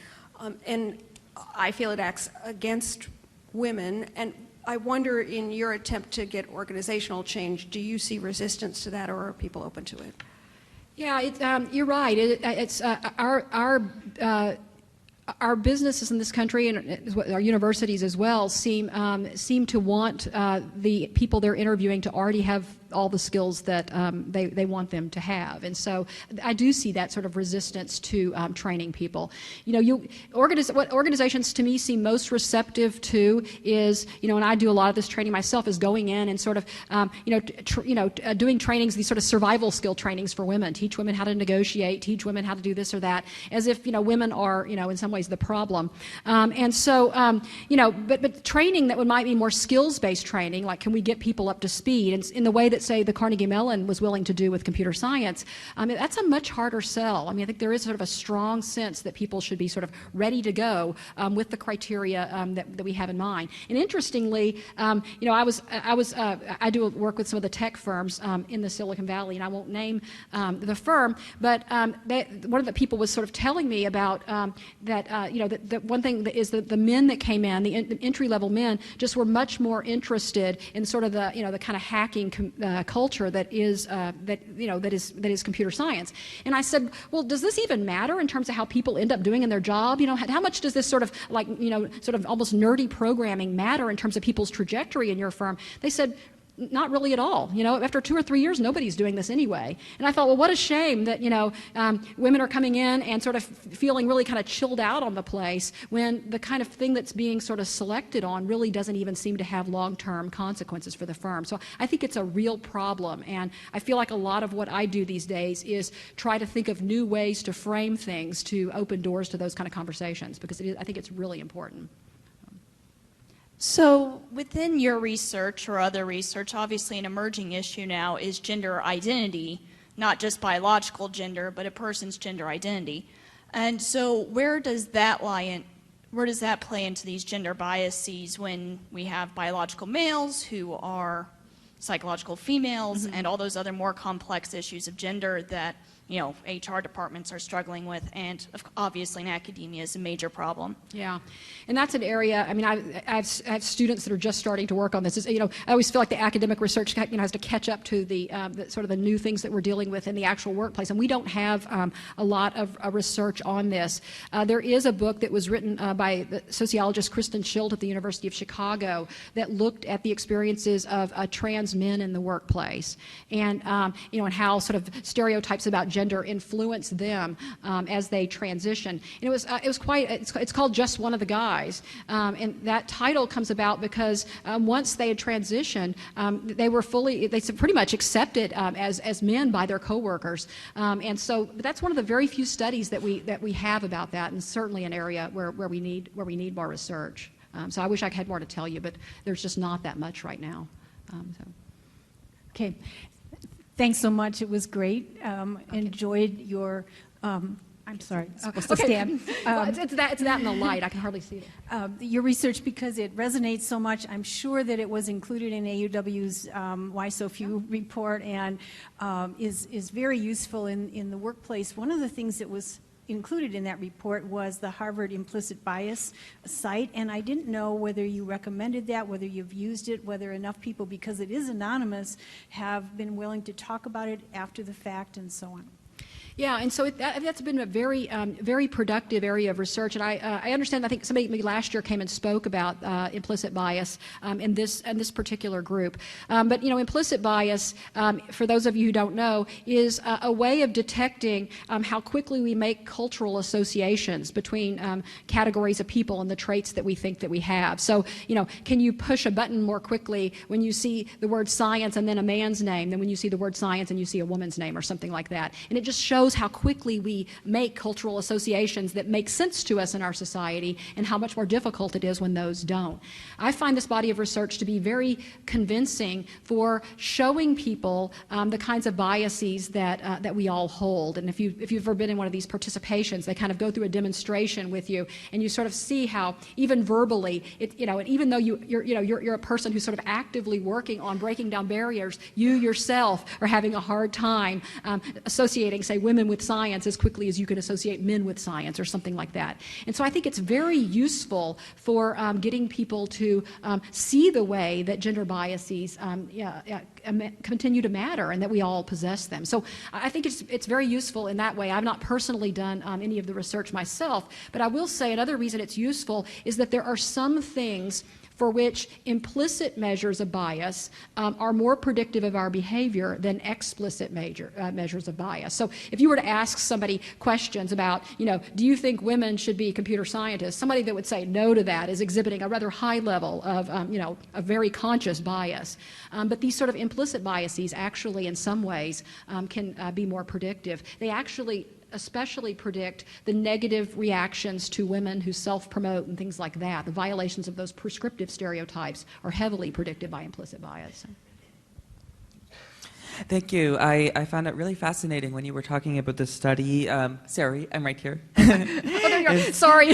And I feel it acts against women. And I wonder, in your attempt to get organizational change, do you see resistance to that, or are people open to it? Yeah, you're right. It's our businesses in this country and our universities as well seem to want the people they're interviewing to already have all the skills that they want them to have. And so I do see that sort of resistance to training people. What organizations to me seem most receptive to is, and I do a lot of this training myself, is going in and sort of, doing trainings, these sort of survival skill trainings for women, teach women how to negotiate, teach women how to do this or that, as if, women are, in some ways ways the problem. And so, but training that might be more skills-based training, like can we get people up to speed, and in the way that, say, the Carnegie Mellon was willing to do with computer science, that's a much harder sell. I mean, I think there is sort of a strong sense that people should be sort of ready to go with the criteria that we have in mind. And interestingly, I do work with some of the tech firms in the Silicon Valley, and I won't name the firm, but one of the people was sort of telling me about that one thing is that the men that came in, the entry-level men, just were much more interested in sort of the kind of hacking culture that is computer science. And I said, well, does this even matter in terms of how people end up doing in their job? How much does this sort of sort of almost nerdy programming matter in terms of people's trajectory in your firm? They said, not really at all. After 2 or 3 years, nobody's doing this anyway. And I thought, well, what a shame that, women are coming in and sort of feeling really kind of chilled out on the place when the kind of thing that's being sort of selected on really doesn't even seem to have long-term consequences for the firm. So I think it's a real problem. And I feel like a lot of what I do these days is try to think of new ways to frame things to open doors to those kind of conversations, because I think it's really important. So within your research or other research, obviously an emerging issue now is gender identity, not just biological gender, but a person's gender identity. And so where does that play into these gender biases when we have biological males who are psychological females, and all those other more complex issues of gender that HR departments are struggling with, and obviously in academia is a major problem. Yeah, and that's an area, I mean, I have students that are just starting to work on this. I always feel like the academic research has to catch up to the sort of the new things that we're dealing with in the actual workplace, and we don't have a lot of research on this. There is a book that was written by the sociologist Kristen Schilt at the University of Chicago that looked at the experiences of trans men in the workplace, and and how sort of stereotypes about gender influence them as they transition. And it's called Just One of the Guys, and that title comes about because once they had transitioned, they pretty much accepted as men by their coworkers, and so that's one of the very few studies that we have about that, and certainly an area where we need more research. So I wish I had more to tell you, but there's just not that much right now. Okay. Thanks so much. It was great. Enjoyed your. I'm sorry. Supposed to stand. Well, it's that in the light. I can hardly see it. Your research, because it resonates so much. I'm sure that it was included in AUW's Why So Few report, and is very useful in the workplace. One of the things that was included in that report was the Harvard Implicit Bias site, and I didn't know whether you recommended that, whether you've used it, whether enough people, because it is anonymous, have been willing to talk about it after the fact and so on. Yeah, and so that's been a very, very productive area of research. And I understand. I think somebody last year came and spoke about implicit bias in this particular group. But implicit bias, for those of you who don't know, is a way of detecting how quickly we make cultural associations between categories of people and the traits that we think that we have. So can you push a button more quickly when you see the word science and then a man's name than when you see the word science and you see a woman's name or something like that? And it just shows how quickly we make cultural associations that make sense to us in our society, and how much more difficult it is when those don't. I find this body of research to be very convincing for showing people the kinds of biases that we all hold. And if you've ever been in one of these participations, they kind of go through a demonstration with you, and you sort of see how even verbally, and even though you're a person who's sort of actively working on breaking down barriers, you yourself are having a hard time associating, say, women with science as quickly as you can associate men with science or something like that. And so I think it's very useful for getting people to see the way that gender biases continue to matter and that we all possess them. So I think it's very useful in that way. I've not personally done any of the research myself, but I will say another reason it's useful is that there are some things for which implicit measures of bias are more predictive of our behavior than explicit measures of bias. So if you were to ask somebody questions about, do you think women should be computer scientists, somebody that would say no to that is exhibiting a rather high level of, a very conscious bias. But these sort of implicit biases actually in some ways can be more predictive. They actually especially predict the negative reactions to women who self-promote and things like that. The violations of those prescriptive stereotypes are heavily predicted by implicit bias. Thank you. I found it really fascinating when you were talking about the study. Sorry, I'm right here. Oh, there you are. Sorry.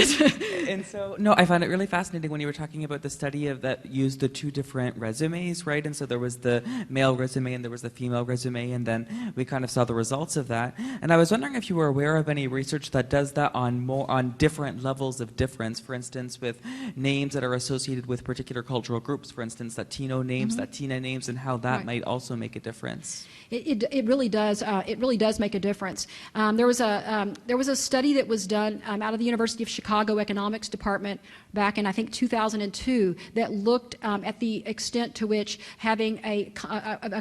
And so, no, I found it really fascinating when you were talking about the study that used the two different resumes, right? And so there was the male resume and there was the female resume, and then we kind of saw the results of that. And I was wondering if you were aware of any research that does that on different levels of difference, for instance, with names that are associated with particular cultural groups, for instance, Latino names, Latina names, and how that might also make a difference. It really does. It really does make a difference. There was a study that was done out of the University of Chicago Economics Department back in, I think, 2002 that looked at the extent to which having a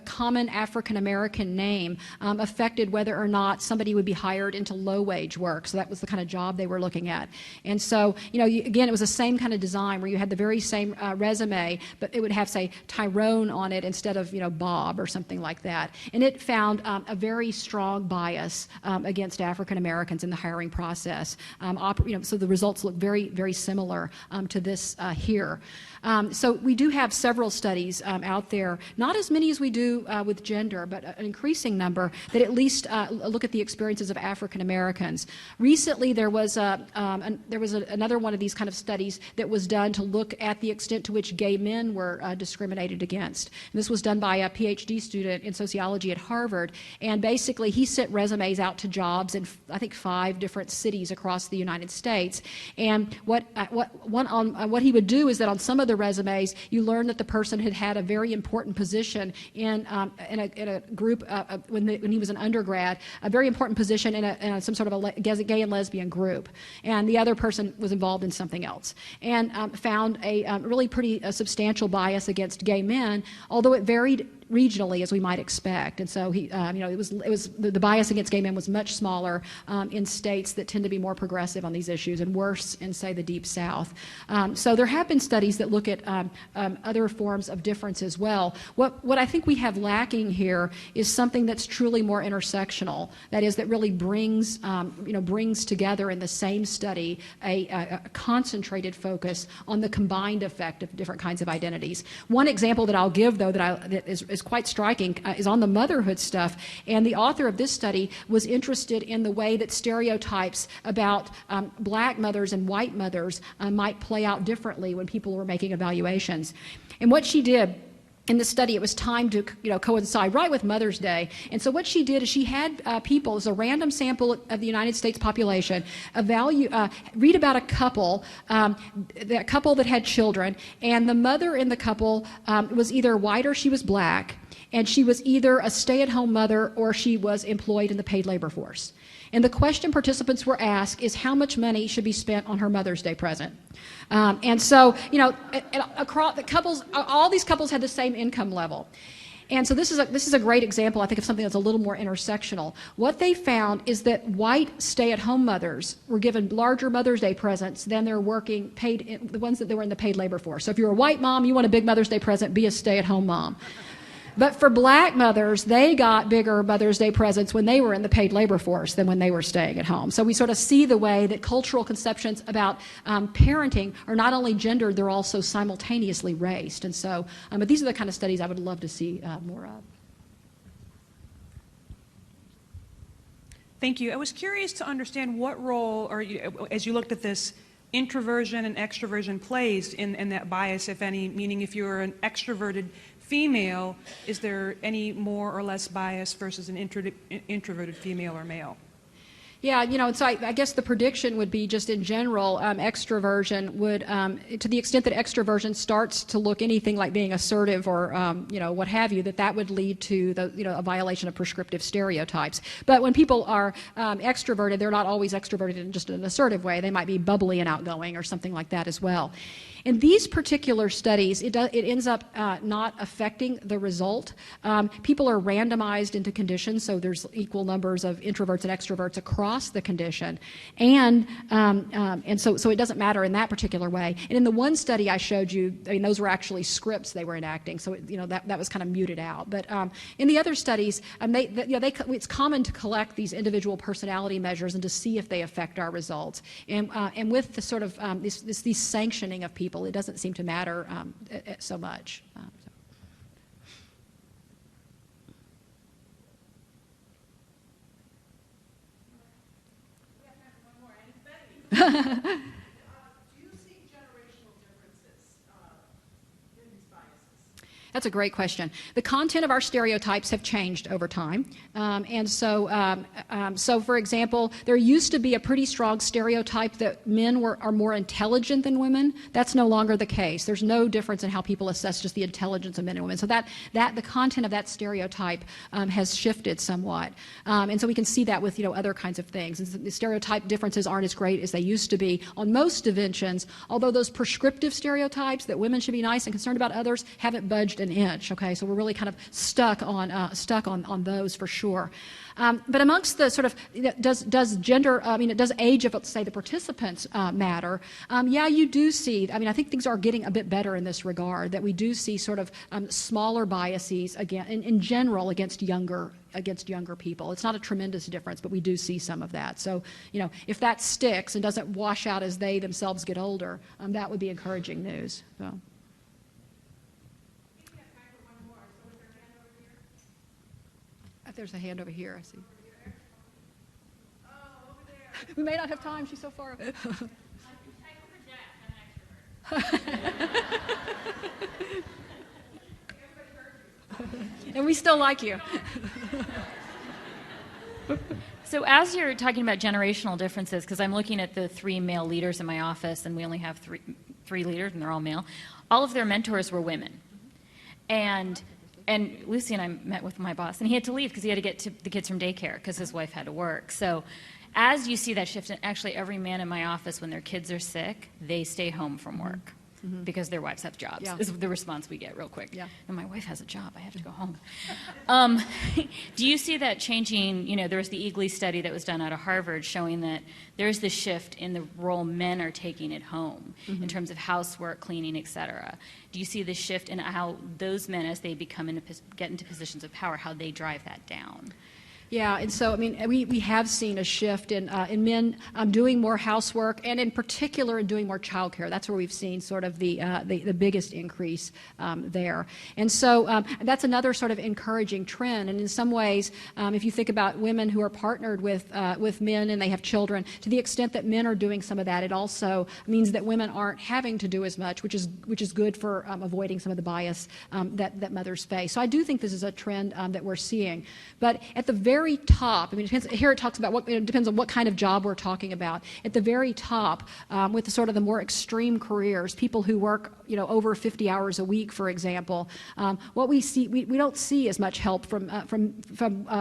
common African American name affected whether or not somebody would be hired into low wage work. So that was the kind of job they were looking at. And so, again, it was the same kind of design where you had the very same resume, but it would have, say, Tyrone on it instead of Bob or something like that. And it found a very strong bias against African Americans in the hiring process. So the results look very, very similar to this here. So we do have several studies out there, not as many as we do with gender, but an increasing number that at least look at the experiences of African Americans. Recently, there was another one of these kind of studies that was done to look at the extent to which gay men were discriminated against. And this was done by a PhD student in sociology at Harvard, and basically he sent resumes out to jobs in, I think, 5 different cities across the United States. And what he would do is that on some of the resumes, you learn that the person had had a very important position in a group when he was an undergrad, a very important position in some sort of a gay and lesbian group, and the other person was involved in something else, and found a really pretty substantial bias against gay men, although it varied regionally, as we might expect. And so the bias against gay men was much smaller in states that tend to be more progressive on these issues and worse in, say, the Deep South. So there have been studies that look at other forms of difference as well. What I think we have lacking here is something that's truly more intersectional. That is, that really brings together in the same study a concentrated focus on the combined effect of different kinds of identities. One example that I'll give, though, that is quite striking is on the motherhood stuff. And the author of this study was interested in the way that stereotypes about black mothers and white mothers might play out differently when people were making evaluations. And what she did in the study, it was timed to coincide right with Mother's Day. And so what she did is she had people, as a random sample of the United States population, read about a couple that had children, and the mother in the couple was either white or she was black, and she was either a stay-at-home mother or she was employed in the paid labor force. And the question participants were asked is how much money should be spent on her Mother's Day present. And so, across the couples, all these couples had the same income level. And so this is a great example, I think, of something that's a little more intersectional. What they found is that white stay-at-home mothers were given larger Mother's Day presents than their working the ones that they were in the paid labor force. So if you're a white mom, you want a big Mother's Day present, be a stay-at-home mom. But for black mothers, they got bigger Mother's Day presents when they were in the paid labor force than when they were staying at home. So we sort of see the way that cultural conceptions about parenting are not only gendered, they're also simultaneously raced. And so, but these are the kind of studies I would love to see more of. Thank you. I was curious to understand what role, as you looked at this, introversion and extroversion plays in that bias, if any, meaning if you're an extroverted female, is there any more or less bias versus an introverted female or male? Yeah, so I guess the prediction would be just in general, extroversion would, to the extent that extroversion starts to look anything like being assertive or, what have you, that would lead to a violation of prescriptive stereotypes. But when people are extroverted, they're not always extroverted in just an assertive way. They might be bubbly and outgoing or something like that as well. In these particular studies, it ends up not affecting the result. People are randomized into conditions, so there's equal numbers of introverts and extroverts across the condition, and so it doesn't matter in that particular way. And in the one study I showed you, I mean, those were actually scripts they were enacting, so that was kind of muted out. But in the other studies, it's common to collect these individual personality measures and to see if they affect our results. And with the sort of this sanctioning of people, it doesn't seem to matter so much. That's a great question. The content of our stereotypes have changed over time. So for example, there used to be a pretty strong stereotype that men are more intelligent than women. That's no longer the case. There's no difference in how people assess just the intelligence of men and women. So the content of that stereotype has shifted somewhat. And so we can see that with other kinds of things. And the stereotype differences aren't as great as they used to be on most dimensions, although those prescriptive stereotypes that women should be nice and concerned about others haven't budged an inch. Okay, so we're really kind of stuck on those for sure. But amongst the sort of does gender, does age of, let's say, the participants matter? Yeah, you do see. I think things are getting a bit better in this regard. That we do see sort of smaller biases again in general against younger people. It's not a tremendous difference, but we do see some of that. So if that sticks and doesn't wash out as they themselves get older, that would be encouraging news. So. There's a hand over here, I see. Oh, over there. We may not have time, she's so far away. And we still like you. So as you're talking about generational differences, because I'm looking at the 3 male leaders in my office, and we only have three leaders, and they're all male, all of their mentors were women. And Lucy and I met with my boss, and he had to leave because he had to get the kids from daycare because his wife had to work. So as you see that shift, and actually every man in my office, when their kids are sick, they stay home from work because their wives have jobs. Yeah. This is the response we get real quick. Yeah. And my wife has a job. I have to go home. Do you see that changing? There was the Eagly study that was done out of Harvard showing that there's this shift in the role men are taking at home in terms of housework, cleaning, et cetera. Do you see this shift in how those men, as they get into positions of power, how they drive that down? Yeah, and so we have seen a shift in men doing more housework, and in particular in doing more childcare. That's where we've seen sort of the biggest increase there. And so that's another sort of encouraging trend. And in some ways, if you think about women who are partnered with men and they have children, to the extent that men are doing some of that, it also means that women aren't having to do as much, which is good for avoiding some of the bias that mothers face. So I do think this is a trend that we're seeing. But at the very top, it depends, here it talks about it depends on what kind of job we're talking about. At the very top, with the more extreme careers, people who work over 50 hours a week, for example, what we see, we don't see as much help from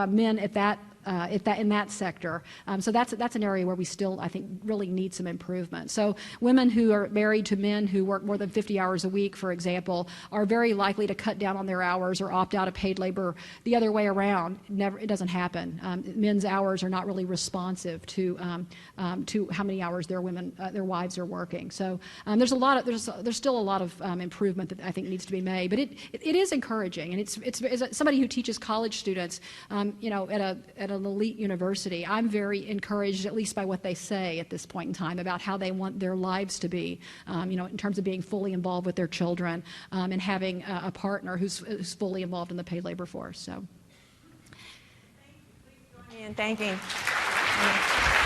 men at that. In that sector. So that's an area where we still, I think, really need some improvement. So women who are married to men who work more than 50 hours a week, for example, are very likely to cut down on their hours or opt out of paid labor. The other way around, it doesn't happen. Men's hours are not really responsive to how many hours their wives are working. So there's still a lot of improvement that I think needs to be made. But it is encouraging, and it's as somebody who teaches college students, at an elite university, I'm very encouraged, at least by what they say at this point in time, about how they want their lives to be, in terms of being fully involved with their children and having a partner who's fully involved in the paid labor force. So. Thank you. Please join me in thanking.